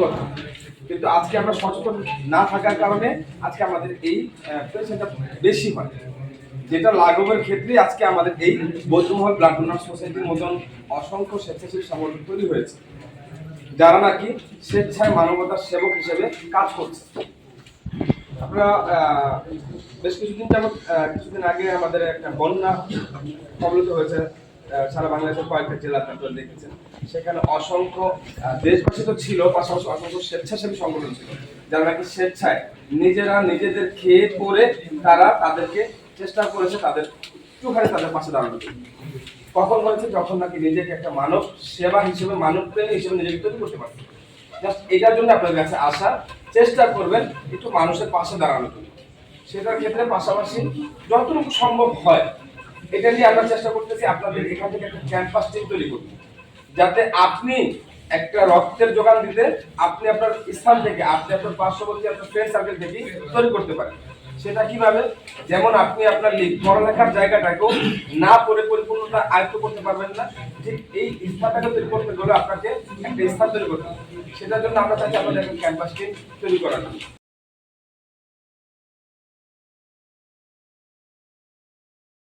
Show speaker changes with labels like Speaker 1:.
Speaker 1: কথা। কিন্তু আজকে আমরা সচেতন না থাকার কারণে আজকে আমাদের এই পেশেন্টটা বেশি হয়, যেটা লাঘবের ক্ষেত্রে আজকে আমাদের এই বৈদ্যমহল ব্লাড ডোনার সোসাইটির মতন অসংখ্য স্বেচ্ছাসেবী সংগঠন তৈরি হয়েছে, যারা নাকি স্বেচ্ছায় মানবতার সেবক হিসেবে কাজ করছে। আপনারা বেশ কিছুদিন আগে আমাদের একটা বন্যা কবলিত হয়েছে সারা বাংলাদেশের কয়েকটা জেলাতে, আপনারা দেখেছেন। সেখানে অসংখ্য দেশবাসী তো ছিল, পাশাপাশি অসংখ্য স্বেচ্ছাসেবী সংগঠন ছিল, যারা নাকি স্বেচ্ছায় নিজেরা নিজেদের খেয়ে পরে তারা তাদেরকে চেষ্টা করেছে তাদের একটুখানি তাদের পাশে দাঁড়ানো। কখন হয়েছে? যখন নাকি নিজেকে একটা মানব সেবা হিসেবে, মানব প্রেমী হিসেবে নিজেকে তৈরি করতে পারছে। জাস্ট এটার জন্য আপনার কাছে আসা, চেষ্টা করবেন একটু মানুষের পাশে দাঁড়ানোর জন্য। সেটার ক্ষেত্রে পাশাপাশি যতটুকু সম্ভব হয় এটা নিয়ে আমরা চেষ্টা করতেছি আপনাদের এখান থেকে একটা ক্যাম্পাস টিম তৈরি করতে, যাতে আপনি একটা রক্তের যোগান দিতে আপনি আপনার স্থান থেকে, আপনি আপনার পার্শ্ববর্তী আপনার ফ্রেন্ড সার্কেল থেকে তৈরি করতে পারেন। সেটা কিভাবে? যেমন আপনি আপনার পড়ালেখার জায়গাটাকেও না পড়ে পরিপূর্ণতা আয়ত্ত করতে পারবেন না, ঠিক এই স্থানটাকে তৈরি করতে গেলে আপনাকে একটা স্থান তৈরি করতে হবে। সেটার জন্য আমরা চাইছি আমাদের একটা ক্যাম্পাস টিম তৈরি করার।